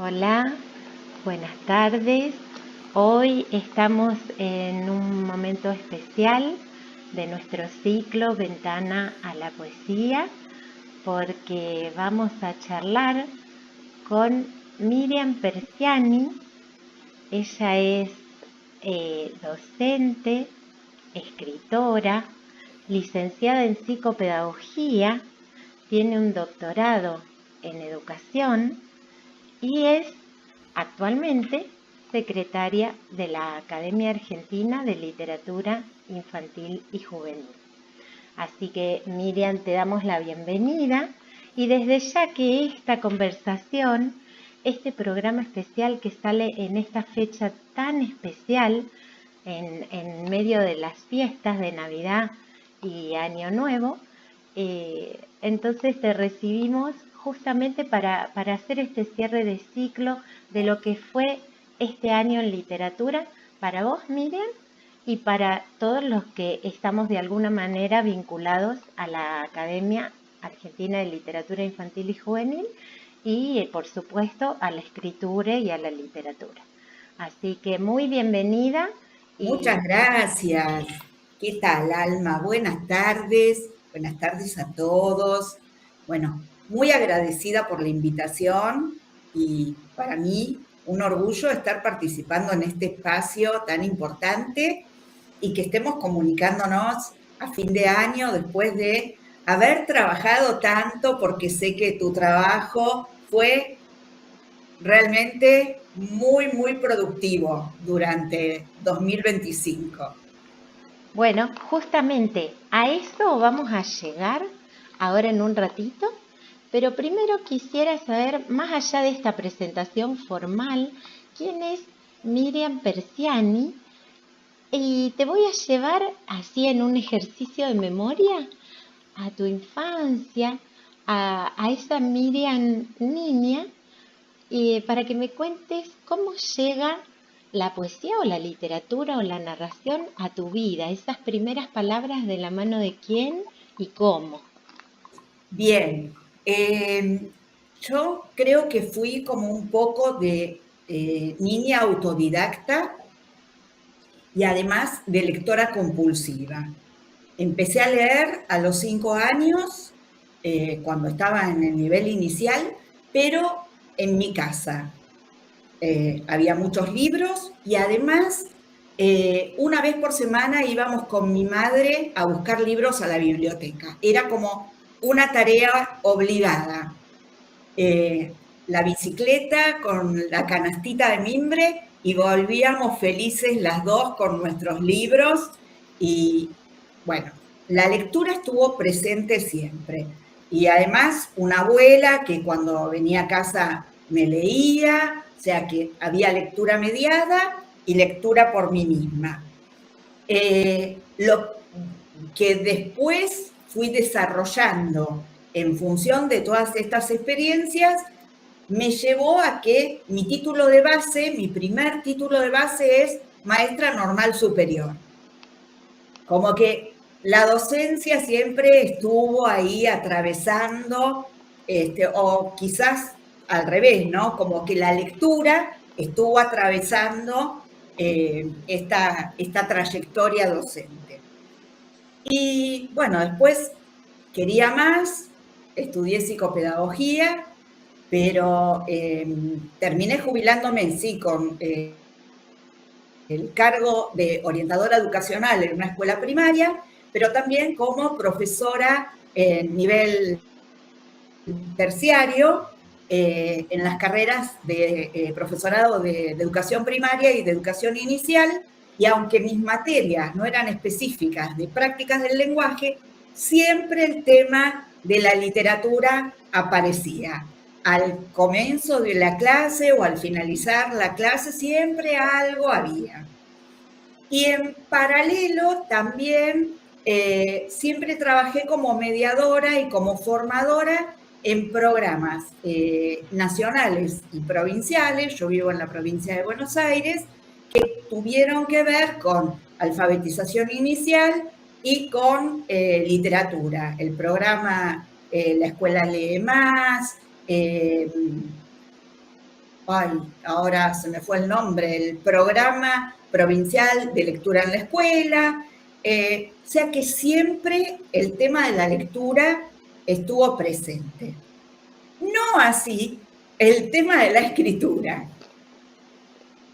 Hola, buenas tardes. Hoy estamos en un momento especial de nuestro ciclo Ventana a la Poesía, porque vamos a charlar con Miriam Persiani. Ella es docente, escritora, licenciada en psicopedagogía, tiene un doctorado en educación y es actualmente secretaria de la Academia Argentina de Literatura Infantil y Juvenil. Así que, Miriam, te damos la bienvenida y desde ya que esta conversación, este programa especial que sale en esta fecha tan especial, en medio de las fiestas de Navidad y Año Nuevo, entonces te recibimos justamente para hacer este cierre de ciclo de lo que fue este año en literatura para vos, Miriam, y para todos los que estamos de alguna manera vinculados a la Academia Argentina de Literatura Infantil y Juvenil y, por supuesto, a la escritura y a la literatura. Así que muy bienvenida. Muchas gracias. ¿Qué tal, Alma? Buenas tardes. Buenas tardes a todos. Bueno, muy agradecida por la invitación y para mí un orgullo estar participando en este espacio tan importante y que estemos comunicándonos a fin de año después de haber trabajado tanto, porque sé que tu trabajo fue realmente muy productivo durante 2025. Bueno, justamente a eso vamos a llegar ahora en un ratito, pero primero quisiera saber, más allá de esta presentación formal, quién es Miriam Persiani, y te voy a llevar así en un ejercicio de memoria a tu infancia, a esa Miriam niña, para que me cuentes cómo llega la poesía o la literatura o la narración a tu vida, esas primeras palabras de la mano de quién y cómo. Bien, yo creo que fui como un poco de niña autodidacta y además de lectora compulsiva. Empecé a leer a los 5 años, cuando estaba en el nivel inicial, pero en mi casa. Había muchos libros y además una vez por semana íbamos con mi madre a buscar libros a la biblioteca. Era como una tarea obligada. La bicicleta con la canastita de mimbre y volvíamos felices las dos con nuestros libros y bueno, la lectura estuvo presente siempre. Y además una abuela que cuando venía a casa me leía, o sea que había lectura mediada y lectura por mí misma. Lo que después fui desarrollando en función de todas estas experiencias me llevó a que mi título de base, mi primer título de base es maestra normal superior. Como que la docencia siempre estuvo ahí atravesando, o quizás al revés, ¿no? Como que la lectura estuvo atravesando esta trayectoria docente. Y bueno, después quería más, estudié psicopedagogía, pero terminé jubilándome en sí con el cargo de orientadora educacional en una escuela primaria, pero también como profesora en nivel terciario en las carreras de profesorado de educación primaria y de educación inicial, y aunque mis materias no eran específicas de prácticas del lenguaje, siempre el tema de la literatura aparecía. Al comienzo de la clase o al finalizar la clase siempre algo había. Y en paralelo también siempre trabajé como mediadora y como formadora en programas nacionales y provinciales. Yo vivo en la provincia de Buenos Aires, que tuvieron que ver con alfabetización inicial y con literatura. El programa La Escuela Lee Más, ay, ahora se me fue el nombre, el Programa Provincial de Lectura en la Escuela. O sea que siempre el tema de la lectura estuvo presente. No así el tema de la escritura.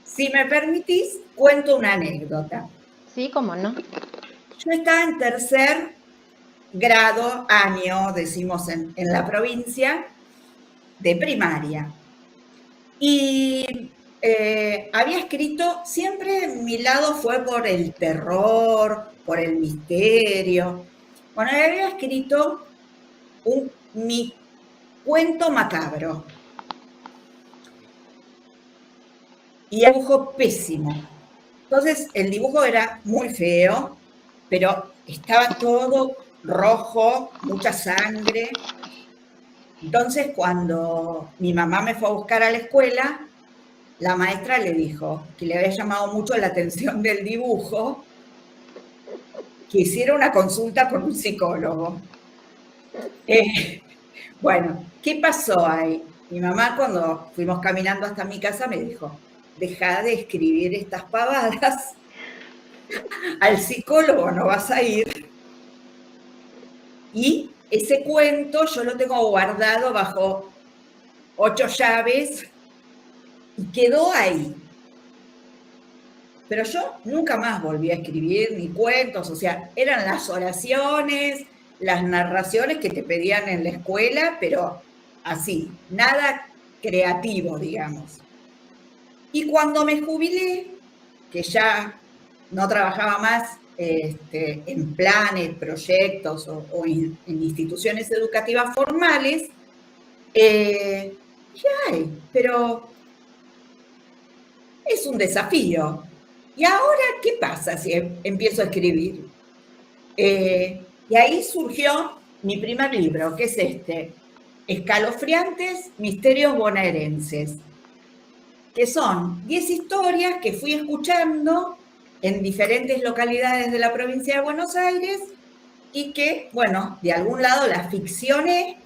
Si me permitís, cuento una anécdota. Sí, cómo no. Yo estaba en tercer grado, año, decimos en la provincia, de primaria. Y había escrito, siempre mi lado fue por el terror, por el misterio. Bueno, había escrito mi cuento macabro. Y dibujo pésimo. Entonces, el dibujo era muy feo, pero estaba todo rojo, mucha sangre. Entonces, cuando mi mamá me fue a buscar a la escuela, la maestra le dijo que le había llamado mucho la atención del dibujo, que hiciera una consulta con un psicólogo. Bueno, ¿qué pasó ahí? Mi mamá, cuando fuimos caminando hasta mi casa, me dijo, deja de escribir estas pavadas, al psicólogo no vas a ir. Y ese cuento yo lo tengo guardado bajo 8 llaves y quedó ahí. Pero yo nunca más volví a escribir ni cuentos, o sea, eran las oraciones, las narraciones que te pedían en la escuela, pero así, nada creativo, digamos. Y cuando me jubilé, que ya no trabajaba más en planes, proyectos o en instituciones educativas formales, dije, ay, pero es un desafío. ¿Y ahora qué pasa si empiezo a escribir? Y ahí surgió mi primer libro, que es este, Escalofriantes Misterios Bonaerenses, que son 10 historias que fui escuchando en diferentes localidades de la provincia de Buenos Aires y que, bueno, de algún lado las ficcioné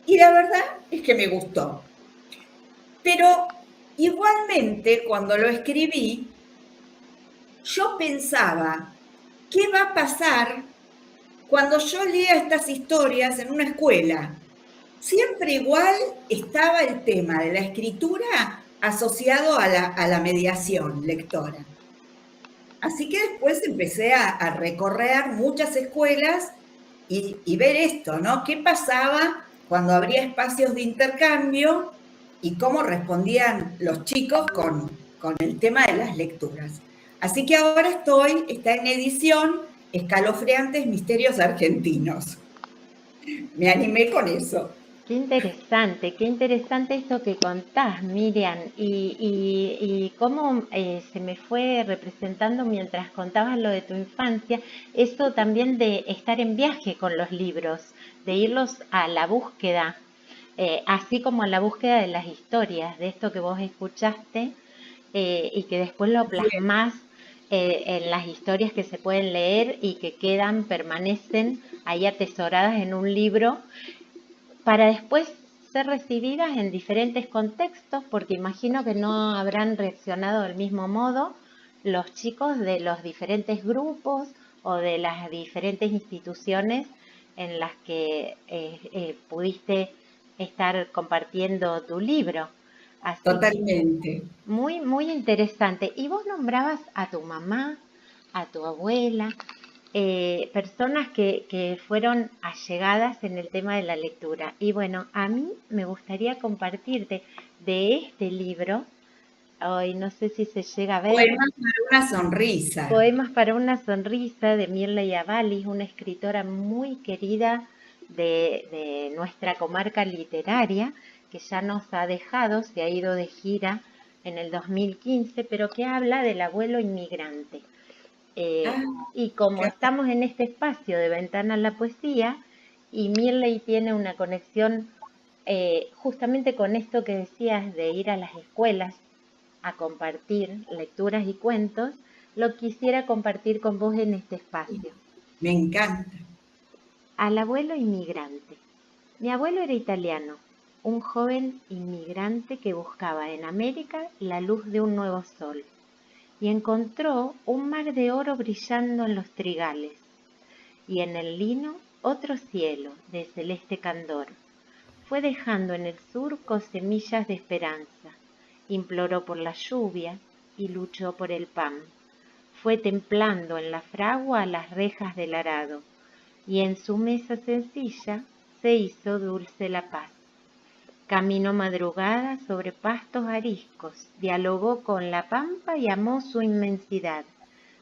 y la verdad es que me gustó. Pero igualmente, cuando lo escribí, yo pensaba, ¿qué va a pasar cuando yo lea estas historias en una escuela? Siempre igual estaba el tema de la escritura asociado a la mediación lectora. Así que después empecé a recorrer muchas escuelas y ver esto, ¿no? ¿Qué pasaba cuando habría espacios de intercambio y cómo respondían los chicos con el tema de las lecturas? Así que ahora está en edición Escalofriantes Misterios Argentinos. Me animé con eso. Qué interesante esto que contás, Miriam, y cómo se me fue representando mientras contabas lo de tu infancia, eso también de estar en viaje con los libros, de irlos a la búsqueda, así como a la búsqueda de las historias, de esto que vos escuchaste y que después lo plasmás en las historias que se pueden leer y que quedan, permanecen ahí atesoradas en un libro para después ser recibidas en diferentes contextos, porque imagino que no habrán reaccionado del mismo modo los chicos de los diferentes grupos o de las diferentes instituciones en las que pudiste estar compartiendo tu libro. Así que Totalmente. muy, muy interesante. Y vos nombrabas a tu mamá, a tu abuela, personas que fueron allegadas en el tema de la lectura. Y bueno, a mí me gustaría compartirte de este libro, hoy no sé si se llega a ver, Poemas para una sonrisa. Poemas para una sonrisa de Mirley Avalis, una escritora muy querida de nuestra comarca literaria, que ya nos ha dejado, se ha ido de gira en el 2015, pero que habla del abuelo inmigrante. Eh, Ah, y como qué- estamos en este espacio de Ventana a la Poesía, y Mirley tiene una conexión justamente con esto que decías de ir a las escuelas a compartir lecturas y cuentos, lo quisiera compartir con vos en este espacio. me encanta. Al abuelo inmigrante. Mi abuelo era italiano, un joven inmigrante que buscaba en América la luz de un nuevo sol y encontró un mar de oro brillando en los trigales y en el lino otro cielo de celeste candor. Fue dejando en el surco semillas de esperanza, imploró por la lluvia y luchó por el pan. Fue templando en la fragua las rejas del arado, y en su mesa sencilla se hizo dulce la paz. Caminó madrugada sobre pastos ariscos, dialogó con la pampa y amó su inmensidad.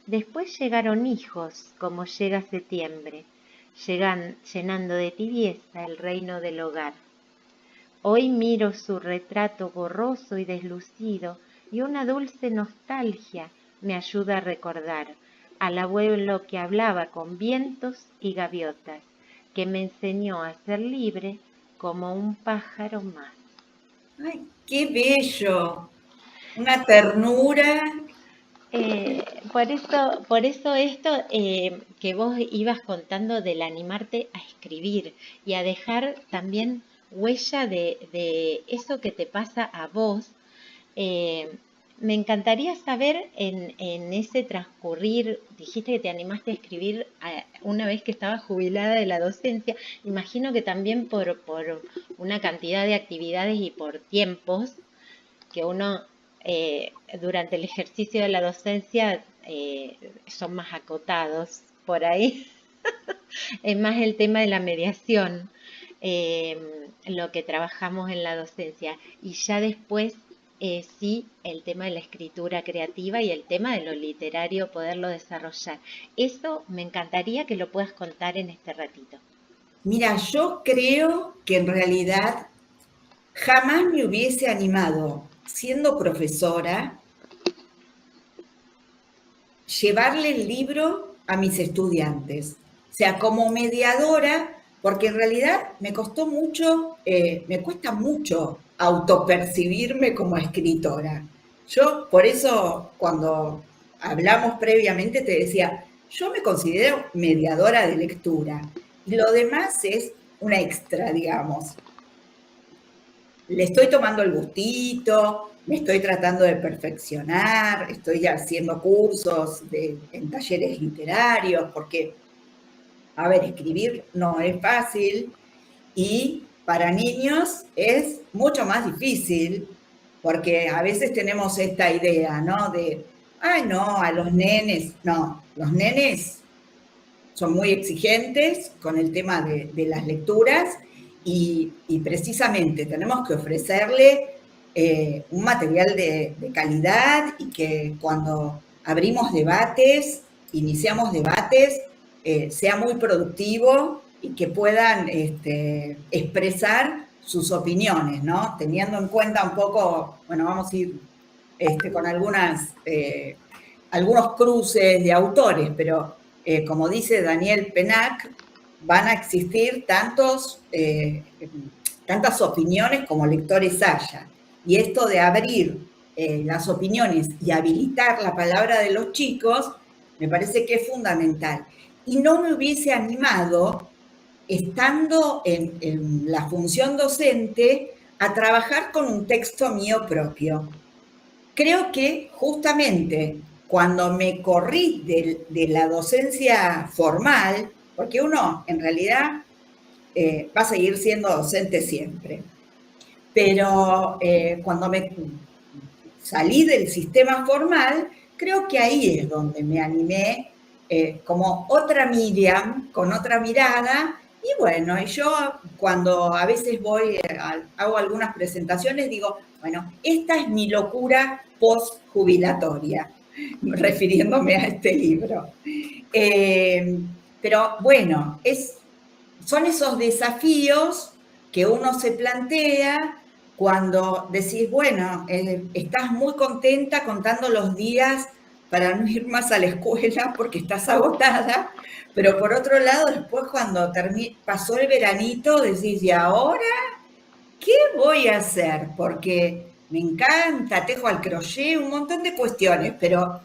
Después llegaron hijos, como llega septiembre, llenando de tibieza el reino del hogar. Hoy miro su retrato borroso y deslucido, y una dulce nostalgia me ayuda a recordar al abuelo que hablaba con vientos y gaviotas, que me enseñó a ser libre como un pájaro más. ¡Ay, qué bello! Una ternura. Por eso esto que vos ibas contando del animarte a escribir y a dejar también huella de eso que te pasa a vos. Me encantaría saber en ese transcurrir, dijiste que te animaste a escribir una vez que estabas jubilada de la docencia, imagino que también por una cantidad de actividades y por tiempos que uno durante el ejercicio de la docencia son más acotados por ahí. Es más el tema de la mediación, lo que trabajamos en la docencia. Y ya después, sí, el tema de la escritura creativa y el tema de lo literario, poderlo desarrollar. Eso me encantaría que lo puedas contar en este ratito. Mira, yo creo que en realidad jamás me hubiese animado, siendo profesora, llevarle el libro a mis estudiantes. O sea, como mediadora, porque en realidad me costó mucho, me cuesta mucho autopercibirme como escritora. Yo, por eso, cuando hablamos previamente, te decía, yo me considero mediadora de lectura y lo demás es una extra, digamos. Le estoy tomando el gustito, me estoy tratando de perfeccionar, estoy haciendo cursos en talleres literarios, porque, a ver, escribir no es fácil y para niños es mucho más difícil, porque a veces tenemos esta idea, ¿no? De, ay, no, a los nenes, no, los nenes son muy exigentes con el tema de las lecturas y precisamente tenemos que ofrecerle un material de calidad y que cuando abrimos debates, iniciamos debates, sea muy productivo y que puedan expresar sus opiniones, ¿no? Teniendo en cuenta un poco, bueno, vamos a ir con algunos cruces de autores, pero como dice Daniel Pennac, van a existir tantas opiniones como lectores haya. Y esto de abrir las opiniones y habilitar la palabra de los chicos, me parece que es fundamental. Y no me hubiese animado, estando en la función docente, a trabajar con un texto mío propio. Creo que justamente cuando me corrí de la docencia formal, porque uno en realidad va a seguir siendo docente siempre, pero cuando me salí del sistema formal, creo que ahí es donde me animé como otra Miriam, con otra mirada, y bueno, y yo cuando a veces hago algunas presentaciones, digo, bueno, esta es mi locura post-jubilatoria, refiriéndome a este libro. Pero bueno, son esos desafíos que uno se plantea cuando decís, bueno, estás muy contenta contando los días para no ir más a la escuela porque estás agotada, pero por otro lado, después cuando pasó el veranito, decís, ¿y ahora qué voy a hacer? Porque me encanta, tejo al crochet, un montón de cuestiones, pero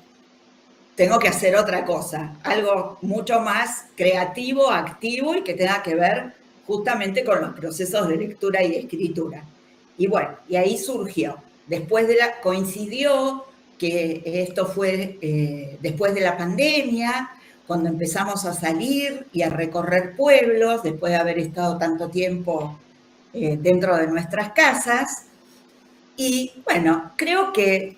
tengo que hacer otra cosa, algo mucho más creativo, activo y que tenga que ver justamente con los procesos de lectura y escritura. Y bueno, y ahí surgió. Coincidió que esto fue después de la pandemia, cuando empezamos a salir y a recorrer pueblos, después de haber estado tanto tiempo dentro de nuestras casas. Y bueno, creo que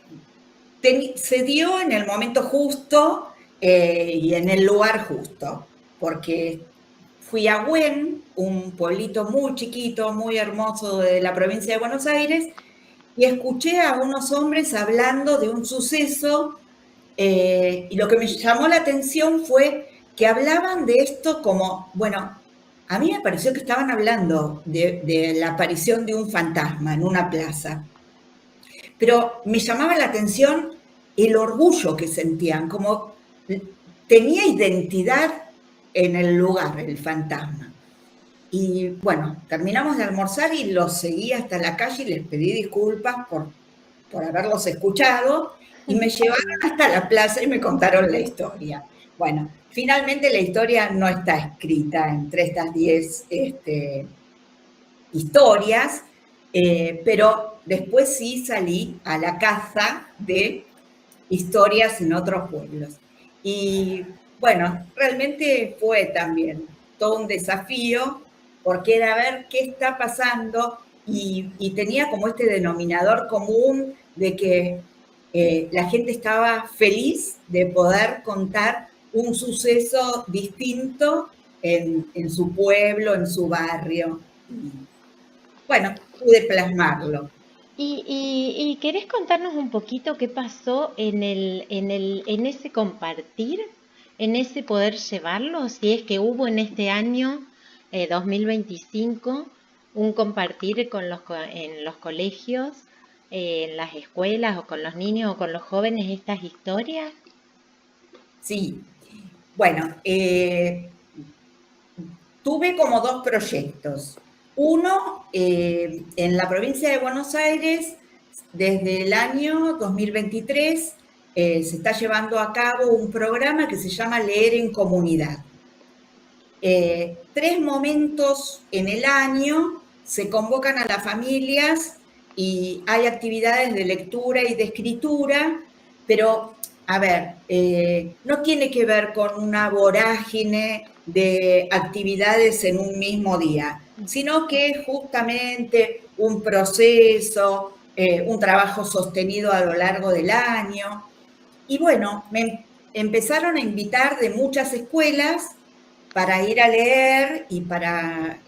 se dio en el momento justo y en el lugar justo, porque fui a Güen, un pueblito muy chiquito, muy hermoso de la provincia de Buenos Aires, y escuché a unos hombres hablando de un suceso, y lo que me llamó la atención fue que hablaban de esto como, bueno, a mí me pareció que estaban hablando de la aparición de un fantasma en una plaza, pero me llamaba la atención el orgullo que sentían, como tenía identidad en el lugar, el fantasma. Y bueno, terminamos de almorzar y los seguí hasta la calle y les pedí disculpas por haberlos escuchado y me llevaron hasta la plaza y me contaron la historia. Bueno, finalmente la historia no está escrita entre estas 10 historias, pero después sí salí a la caza de historias en otros pueblos. Y bueno, realmente fue también todo un desafío, porque era ver qué está pasando y tenía como este denominador común de que la gente estaba feliz de poder contar un suceso distinto en su pueblo, en su barrio. Bueno, pude plasmarlo. ¿Y querés contarnos un poquito qué pasó en ese compartir, en ese poder llevarlo? Si es que hubo en este año 2025 un compartir en los colegios, en las escuelas o con los niños o con los jóvenes estas historias. Sí, bueno, tuve como dos proyectos. Uno, en la provincia de Buenos Aires, desde el año 2023, se está llevando a cabo un programa que se llama Leer en Comunidad. 3 momentos en el año se convocan a las familias y hay actividades de lectura y de escritura, pero, a ver, no tiene que ver con una vorágine de actividades en un mismo día, sino que es justamente un proceso, un trabajo sostenido a lo largo del año. Y bueno, me empezaron a invitar de muchas escuelas para ir a leer y para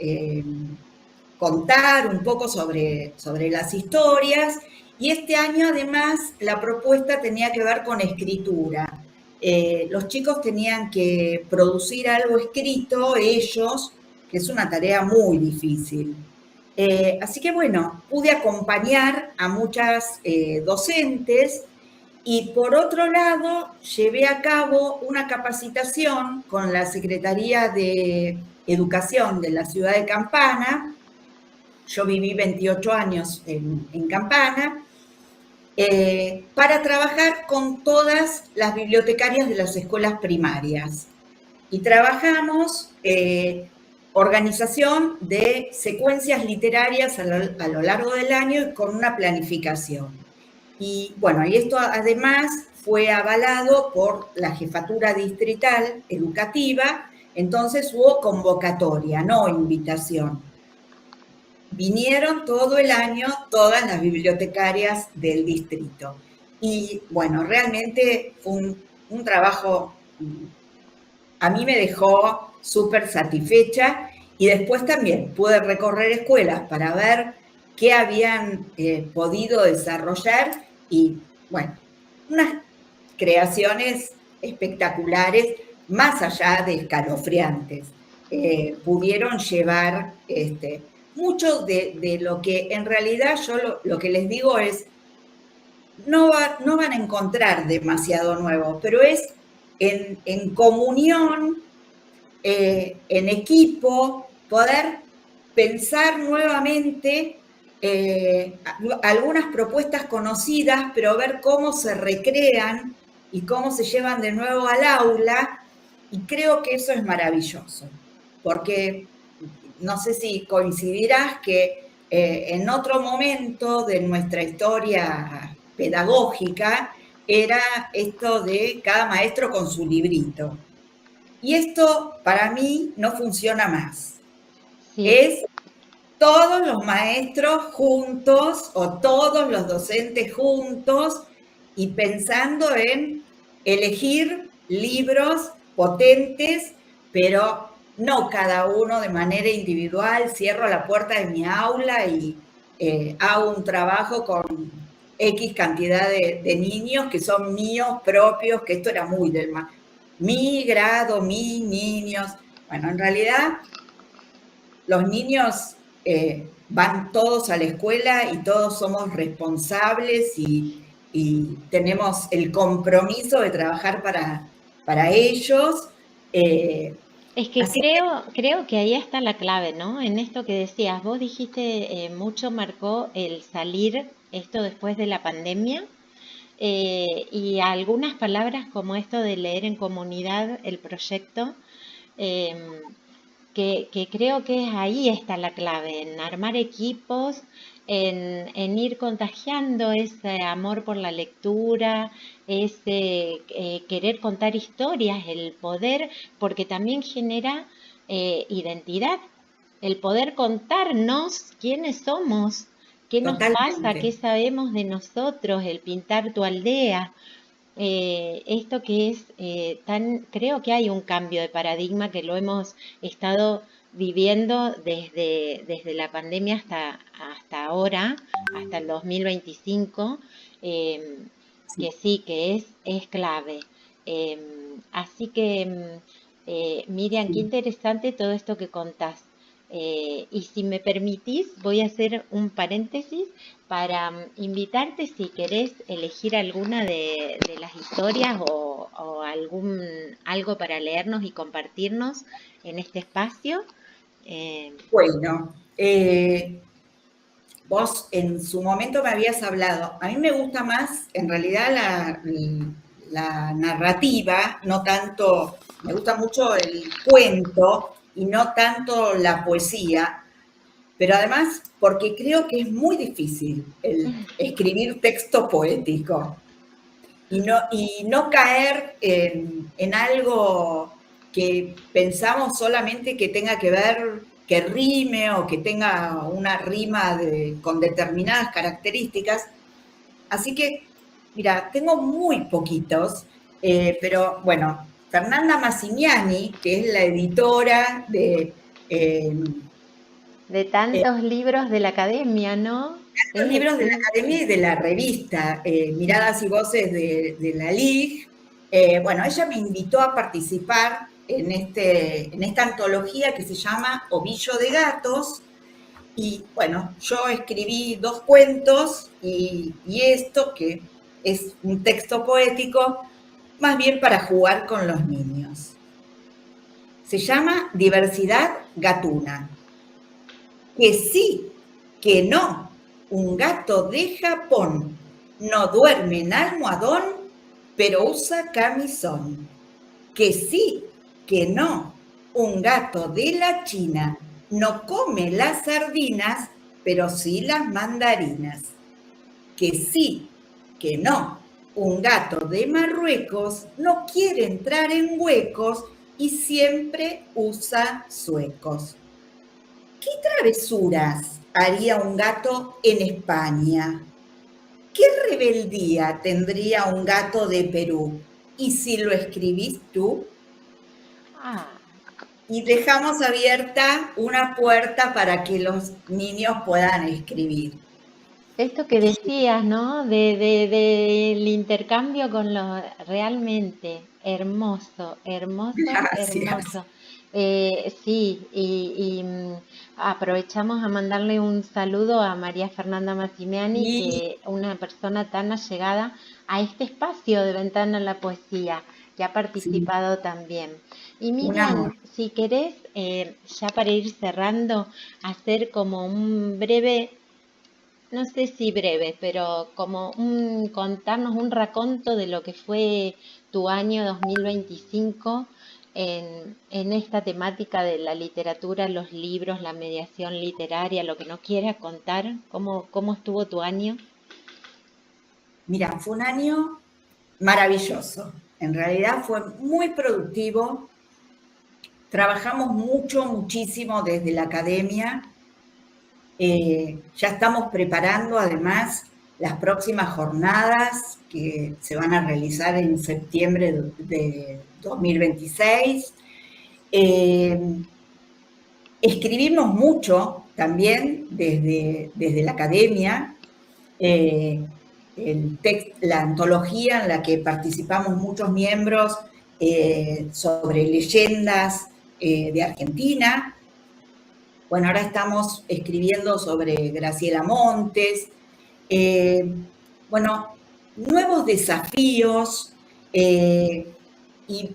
contar un poco sobre las historias. Y este año, además, la propuesta tenía que ver con escritura. Los chicos tenían que producir algo escrito, ellos, que es una tarea muy difícil. Así que, bueno, pude acompañar a muchas docentes y por otro lado, llevé a cabo una capacitación con la Secretaría de Educación de la ciudad de Campana. Yo viví 28 años en Campana, para trabajar con todas las bibliotecarias de las escuelas primarias. Y trabajamos organización de secuencias literarias a lo largo del año con una planificación. Y bueno, y esto además fue avalado por la Jefatura Distrital Educativa, entonces hubo convocatoria, no invitación. Vinieron todo el año todas las bibliotecarias del distrito. Y bueno, realmente fue un trabajo, a mí me dejó súper satisfecha y después también pude recorrer escuelas para ver qué habían podido desarrollar y bueno, unas creaciones espectaculares, más allá de escalofriantes. Pudieron llevar mucho de lo que en realidad yo lo que les digo es, no van a encontrar demasiado nuevo, pero es en comunión, en equipo, poder pensar nuevamente algunas propuestas conocidas, pero ver cómo se recrean y cómo se llevan de nuevo al aula, y creo que eso es maravilloso, porque no sé si coincidirás que en otro momento de nuestra historia pedagógica era esto de cada maestro con su librito. Y esto para mí no funciona más. Sí. Es todos los maestros juntos o todos los docentes juntos y pensando en elegir libros potentes, pero no cada uno de manera individual. Cierro la puerta de mi aula y hago un trabajo con X cantidad de niños que son míos propios, que esto era muy del mi grado, mis niños. Bueno, en realidad los niños van todos a la escuela y todos somos responsables y tenemos el compromiso de trabajar para ellos. Es que Así que, creo que ahí está la clave, ¿no? En esto que decías, vos dijiste, mucho marcó el salir, esto después de la pandemia, y algunas palabras como esto de leer en comunidad el proyecto, eh, que creo que ahí está la clave, en armar equipos, en ir contagiando ese amor por la lectura, ese querer contar historias, el poder, porque también genera identidad, el poder contarnos quiénes somos, qué nos pasa, qué totalmente. sabemos de nosotros, el pintar tu aldea. Esto que es creo que hay un cambio de paradigma que lo hemos estado viviendo desde la pandemia hasta ahora, hasta el 2025, eh, Sí, que sí, que es clave. Eh, Así que, Miriam, qué sí. interesante todo esto que contás. Y si me permitís, voy a hacer un paréntesis para invitarte si querés elegir alguna de las historias o algo para leernos y compartirnos en este espacio. Eh, Bueno, vos en su momento me habías hablado. A mí me gusta más, en realidad, la narrativa, no tanto, me gusta mucho el cuento y no tanto la poesía, pero además porque creo que es muy difícil el escribir texto poético y no caer en algo que pensamos solamente que tenga que ver, que rime o que tenga una rima con determinadas características. Así que, mira, tengo muy poquitos, pero bueno, Fernanda Massimiani, que es la editora eh, de tantos libros de la academia, ¿no? los libros de la Sí, Academia y de la revista Miradas y Voces de la LIG. Bueno, ella me invitó a participar en esta antología que se llama Ovillo de Gatos. Y bueno, yo escribí 2 cuentos y esto, que es un texto poético, más bien para jugar con los niños. Se llama Diversidad Gatuna. Que sí, que no. Un gato de Japón no duerme en almohadón, pero usa camisón. Que sí, que no. Un gato de la China no come las sardinas, pero sí las mandarinas. Que sí, que no. Un gato de Marruecos no quiere entrar en huecos y siempre usa suecos. ¿Qué travesuras haría un gato en España? ¿Qué rebeldía tendría un gato de Perú? ¿Y si lo escribís tú? ah, Y dejamos abierta una puerta para que los niños puedan escribir. esto que decías, ¿no? Del intercambio con lo realmente hermoso, hermoso, Gracias. hermoso. Sí, aprovechamos a mandarle un saludo a María Fernanda Massimiani, Y que una persona tan allegada a este espacio de Ventana a la Poesía, que ha sí, participado también. Y un amor. Miriam, si querés, ya para ir cerrando, hacer como un breve, no sé si breve, pero como contarnos un raconto de lo que fue tu año 2025, en esta temática de la literatura, los libros, la mediación literaria, lo que nos quieras contar? ¿Cómo estuvo tu año? Mira, fue un año maravilloso. En realidad fue muy productivo. Trabajamos mucho, muchísimo desde la academia. Ya estamos preparando además las próximas jornadas que se van a realizar en septiembre de 2026. Escribimos mucho también desde la academia. La antología en la que participamos muchos miembros sobre leyendas de Argentina. Bueno, ahora estamos escribiendo sobre Graciela Montes. Bueno, nuevos desafíos y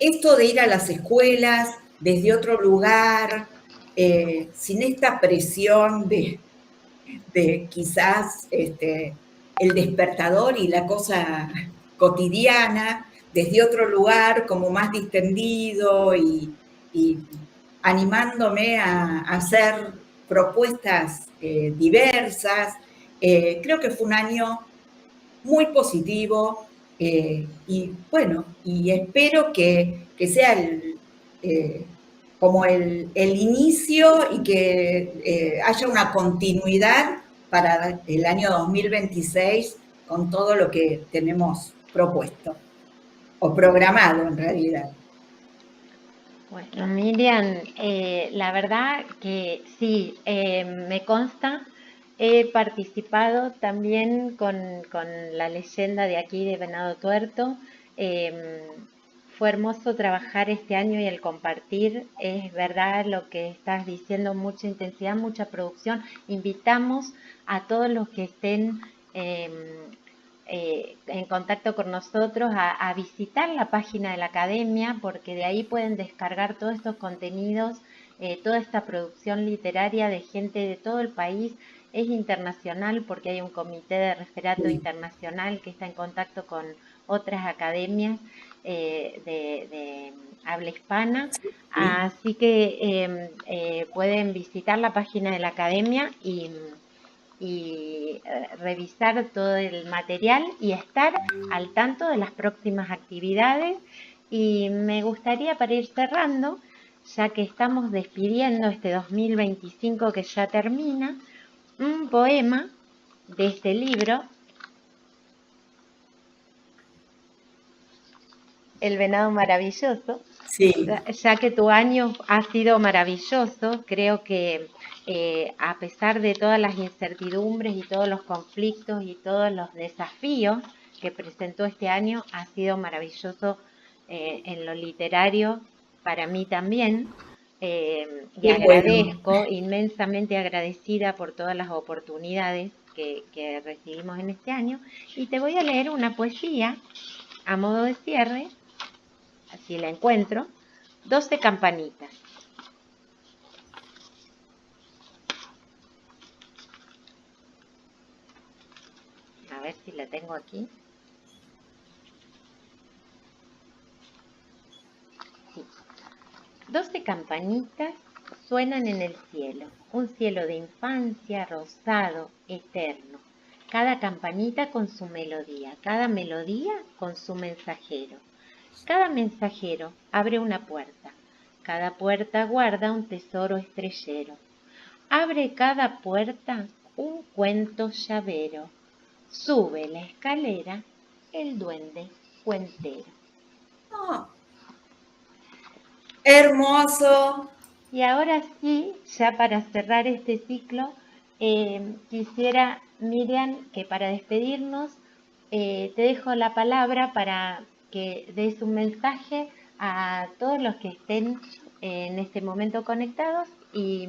esto de ir a las escuelas desde otro lugar, sin esta presión de quizás el despertador y la cosa cotidiana, desde otro lugar como más distendido y animándome a hacer propuestas diversas. Creo que fue un año muy positivo y bueno, y espero que sea como el inicio y que haya una continuidad para el año 2026 con todo lo que tenemos propuesto o programado en realidad. Bueno, Miriam, la verdad que sí, me consta, he participado también con la leyenda de aquí de Venado Tuerto. Fue hermoso trabajar este año y el compartir, es verdad lo que estás diciendo, mucha intensidad, mucha producción. Invitamos a todos los que estén en contacto con nosotros a visitar la página de la academia, porque de ahí pueden descargar todos estos contenidos, toda esta producción literaria de gente de todo el país. Es internacional porque hay un comité de referato internacional que está en contacto con otras academias de habla hispana. Así que pueden visitar la página de la academia y revisar todo el material y estar al tanto de las próximas actividades. Y me gustaría, para ir cerrando, ya que estamos despidiendo este 2025 que ya termina, un poema de este libro, El venado maravilloso. Sí. Ya que tu año ha sido maravilloso, creo que a pesar de todas las incertidumbres y todos los conflictos y todos los desafíos que presentó este año, ha sido maravilloso en lo literario para mí también. Y agradezco, bueno, inmensamente agradecida por todas las oportunidades que recibimos en este año. Y te voy a leer una poesía a modo de cierre, así la encuentro. 12 campanitas. A ver si la tengo aquí. Sí. 12 campanitas suenan en el cielo, un cielo de infancia, rosado, eterno. Cada campanita con su melodía, cada melodía con su mensajero. Cada mensajero abre una puerta, cada puerta guarda un tesoro estrellero. Abre cada puerta un cuento llavero. Sube la escalera el duende cuentero. Oh, hermoso. Y ahora sí, ya para cerrar este ciclo, quisiera, Miriam, que para despedirnos, te dejo la palabra para que des un mensaje a todos los que estén en este momento conectados y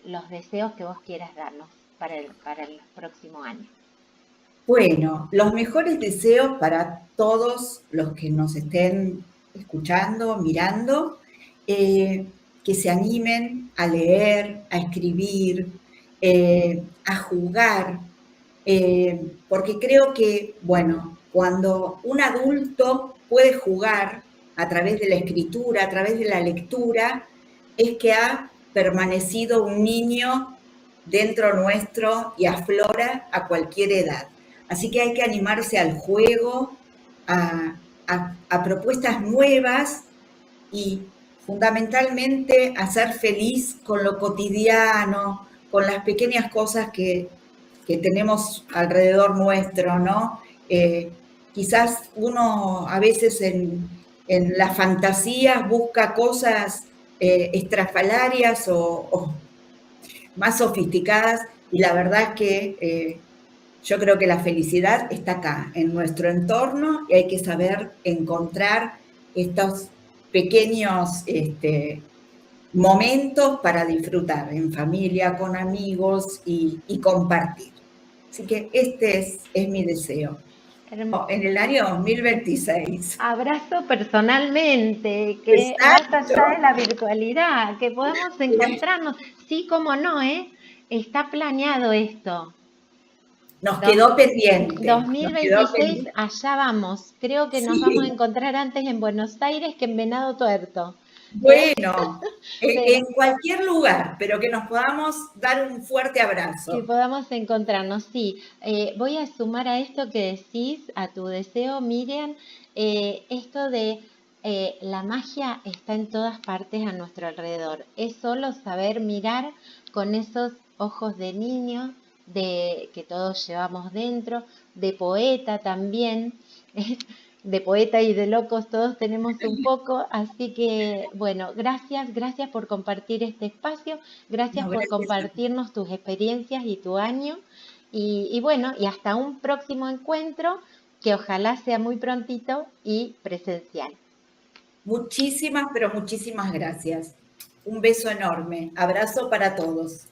los deseos que vos quieras darnos para el próximo año. Bueno, los mejores deseos para todos los que nos estén escuchando, mirando, que se animen a leer, a escribir, a jugar, porque creo que, bueno, cuando un adulto puede jugar a través de la escritura, a través de la lectura, es que ha permanecido un niño dentro nuestro y aflora a cualquier edad. Así que hay que animarse al juego, a propuestas nuevas y fundamentalmente a ser feliz con lo cotidiano, con las pequeñas cosas que tenemos alrededor nuestro, ¿no? Quizás uno a veces en las fantasías busca cosas estrafalarias o más sofisticadas, y la verdad es que yo creo que la felicidad está acá, en nuestro entorno, y hay que saber encontrar estos pequeños momentos para disfrutar en familia, con amigos y compartir. Así que este es mi deseo. En el año 2026. Abrazo personalmente, que Exacto. más allá de la virtualidad, que podamos encontrarnos. Sí, cómo no, ¿eh? Está planeado esto. Nos quedó pendiente. 2026, allá vamos. Creo que nos Sí. vamos a encontrar antes en Buenos Aires que en Venado Tuerto. Bueno, en cualquier lugar, pero que nos podamos dar un fuerte abrazo. Que podamos encontrarnos, sí. Voy a sumar a esto que decís, a tu deseo, Miriam, esto de la magia está en todas partes a nuestro alrededor. Es solo saber mirar con esos ojos de niño, de que todos llevamos dentro, de poeta también. De poeta y de locos todos tenemos un poco, así que bueno, gracias por compartir este espacio, gracias por compartirnos tus experiencias y tu año, y bueno, y hasta un próximo encuentro, que ojalá sea muy prontito y presencial. Muchísimas, pero muchísimas gracias. Un beso enorme. Abrazo para todos.